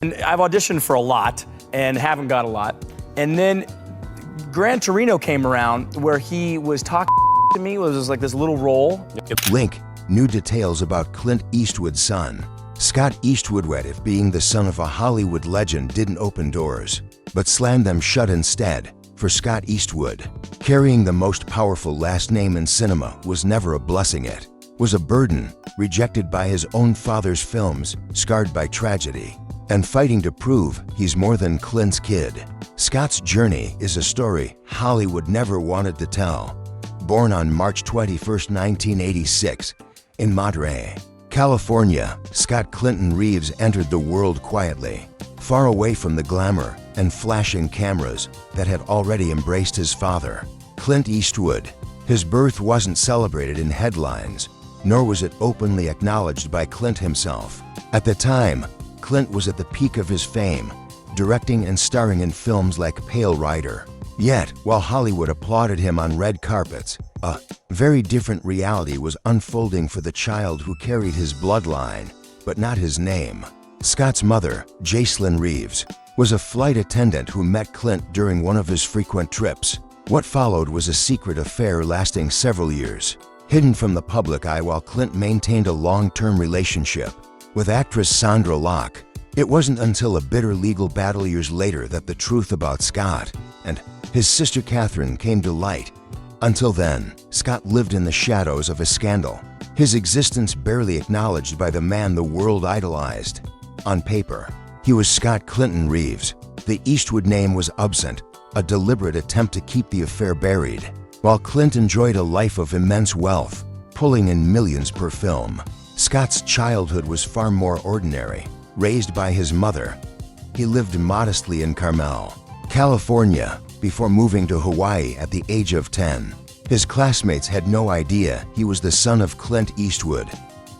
And I've auditioned for a lot and haven't got a lot. And then Gran Torino came around where he was talking to me. It was like this little role. Link, new details about Clint Eastwood's son. Scott Eastwood, if being the son of a Hollywood legend didn't open doors, but slammed them shut instead. For Scott Eastwood, carrying the most powerful last name in cinema was never a blessing, it was a burden, rejected by his own father's films, scarred by tragedy, and fighting to prove he's more than Clint's kid. Scott's journey is a story Hollywood never wanted to tell. Born on March 21, 1986, in Monterey, California, Scott Clinton Reeves entered the world quietly, far away from the glamour and flashing cameras that had already embraced his father, Clint Eastwood. His birth wasn't celebrated in headlines, nor was it openly acknowledged by Clint himself. At the time, Clint was at the peak of his fame, directing and starring in films like Pale Rider. Yet, while Hollywood applauded him on red carpets, a very different reality was unfolding for the child who carried his bloodline, but not his name. Scott's mother, Jacelyn Reeves, was a flight attendant who met Clint during one of his frequent trips. What followed was a secret affair lasting several years, hidden from the public eye while Clint maintained a long-term relationship with actress Sandra Locke. It wasn't until a bitter legal battle years later that the truth about Scott and his sister Catherine came to light. Until then, Scott lived in the shadows of a scandal, his existence barely acknowledged by the man the world idolized. On paper, he was Scott Clinton Reeves. The Eastwood name was absent, a deliberate attempt to keep the affair buried. While Clint enjoyed a life of immense wealth, pulling in millions per film, Scott's childhood was far more ordinary. Raised by his mother, he lived modestly in Carmel, California, before moving to Hawaii at the age of 10. His classmates had no idea he was the son of Clint Eastwood,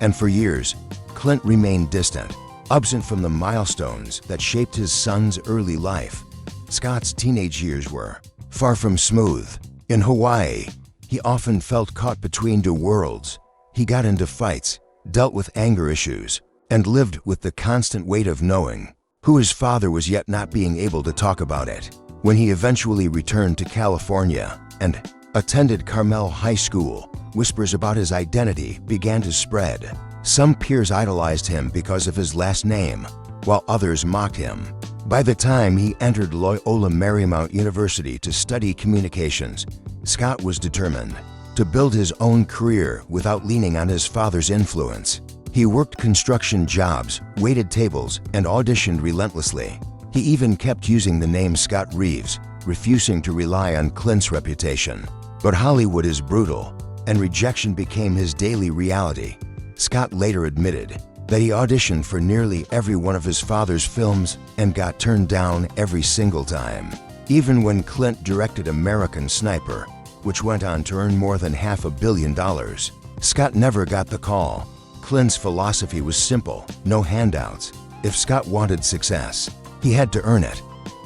and for years, Clint remained distant, absent from the milestones that shaped his son's early life. Scott's teenage years were far from smooth. In Hawaii, he often felt caught between two worlds. He got into fights, dealt with anger issues, and lived with the constant weight of knowing who his father was yet not being able to talk about it. When he eventually returned to California and attended Carmel High School, whispers about his identity began to spread. Some peers idolized him because of his last name, while others mocked him. By the time he entered Loyola Marymount University to study communications, Scott was determined to build his own career without leaning on his father's influence. He worked construction jobs, waited tables, and auditioned relentlessly. He even kept using the name Scott Reeves, refusing to rely on Clint's reputation. But Hollywood is brutal, and rejection became his daily reality. Scott later admitted that he auditioned for nearly every one of his father's films and got turned down every single time. Even when Clint directed American Sniper, which went on to earn more than $500 million, Scott never got the call. Clint's philosophy was simple: no handouts. If Scott wanted success, he had to earn it.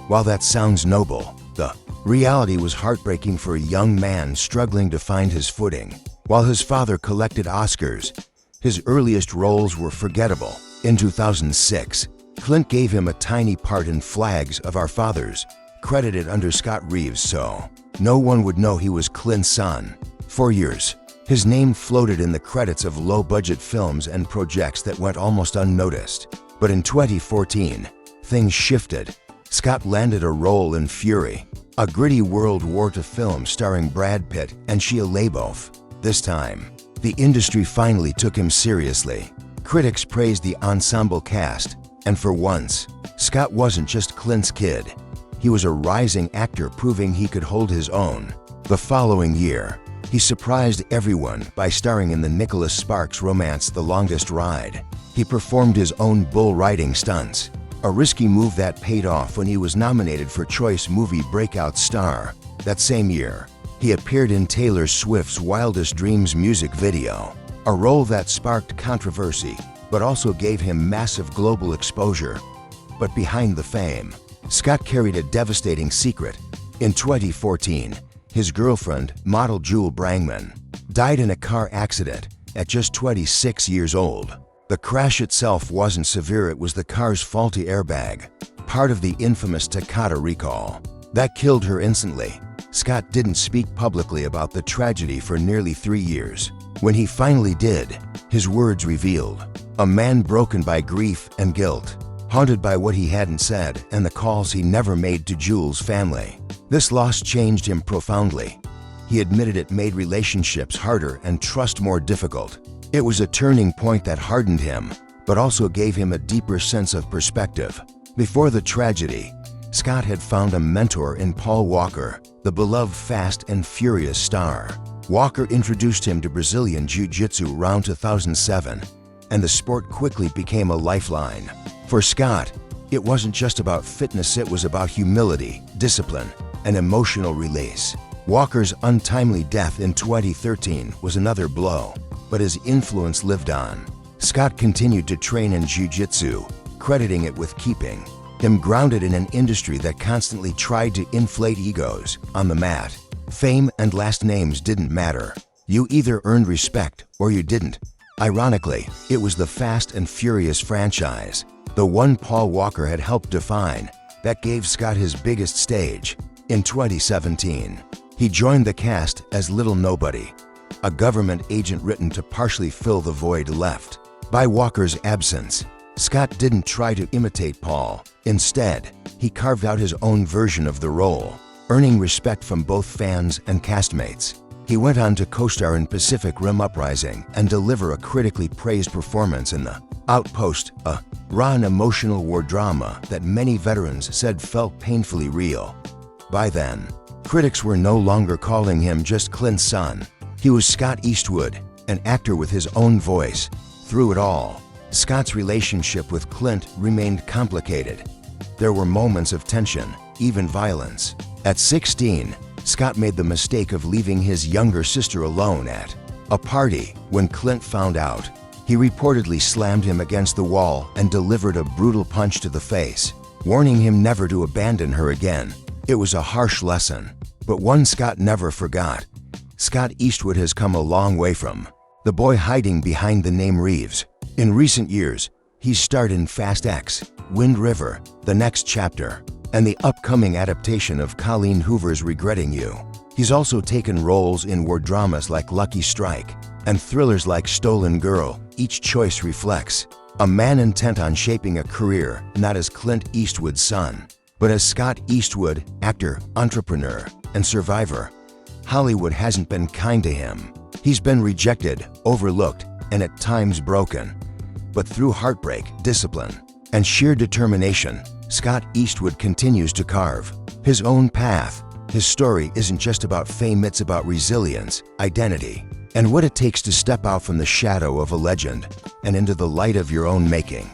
While that sounds noble, the reality was heartbreaking for a young man struggling to find his footing. While his father collected Oscars, his earliest roles were forgettable. In 2006, Clint gave him a tiny part in Flags of Our Fathers, credited under Scott Reeves, so no one would know he was Clint's son. For years, his name floated in the credits of low-budget films and projects that went almost unnoticed. But in 2014, things shifted. Scott landed a role in Fury, a gritty World War II film starring Brad Pitt and Shia LaBeouf. This time, the industry finally took him seriously. Critics praised the ensemble cast, and for once, Scott wasn't just Clint's kid. He was a rising actor proving he could hold his own. The following year, he surprised everyone by starring in the Nicholas Sparks romance The Longest Ride. He performed his own bull riding stunts, a risky move that paid off when he was nominated for Choice Movie Breakout Star. That same year, he appeared in Taylor Swift's Wildest Dreams music video, a role that sparked controversy but also gave him massive global exposure. But behind the fame, Scott carried a devastating secret. In 2014, his girlfriend, model Jewel Brangman, died in a car accident at just 26 years old. The crash itself wasn't severe, it was the car's faulty airbag, part of the infamous Takata recall. That killed her instantly. Scott didn't speak publicly about the tragedy for nearly 3 years. When he finally did, his words revealed a man broken by grief and guilt, haunted by what he hadn't said and the calls he never made to Jules' family. This loss changed him profoundly. He admitted it made relationships harder and trust more difficult. It was a turning point that hardened him, but also gave him a deeper sense of perspective. Before the tragedy, Scott had found a mentor in Paul Walker, the beloved Fast and Furious star. Walker introduced him to Brazilian Jiu-Jitsu around 2007, and the sport quickly became a lifeline. For Scott, it wasn't just about fitness, it was about humility, discipline, and emotional release. Walker's untimely death in 2013 was another blow, but his influence lived on. Scott continued to train in Jiu-Jitsu, crediting it with keeping him grounded in an industry that constantly tried to inflate egos. On the mat, fame and last names didn't matter. You either earned respect or you didn't. Ironically, it was the Fast and Furious franchise, the one Paul Walker had helped define, that gave Scott his biggest stage. In 2017, he joined the cast as Little Nobody, a government agent written to partially fill the void left by Walker's absence. Scott didn't try to imitate Paul. Instead, he carved out his own version of the role, earning respect from both fans and castmates. He went on to co-star in Pacific Rim Uprising and deliver a critically praised performance in The Outpost, a raw and emotional war drama that many veterans said felt painfully real. By then, critics were no longer calling him just Clint's son. He was Scott Eastwood, an actor with his own voice. Through it all, Scott's relationship with Clint remained complicated. There were moments of tension, even violence. At 16, Scott made the mistake of leaving his younger sister alone at a party. When Clint found out, he reportedly slammed him against the wall and delivered a brutal punch to the face, warning him never to abandon her again. It was a harsh lesson, but one Scott never forgot. Scott Eastwood has come a long way from the boy hiding behind the name Reeves. In recent years, he's starred in Fast X, Wind River, The Next Chapter, and the upcoming adaptation of Colleen Hoover's Regretting You. He's also taken roles in war dramas like Lucky Strike and thrillers like Stolen Girl. Each choice reflects a man intent on shaping a career not as Clint Eastwood's son, but as Scott Eastwood, actor, entrepreneur, and survivor. Hollywood hasn't been kind to him. He's been rejected, overlooked, and at times broken. But through heartbreak, discipline, and sheer determination, Scott Eastwood continues to carve his own path. His story isn't just about fame, it's about resilience, identity, and what it takes to step out from the shadow of a legend and into the light of your own making.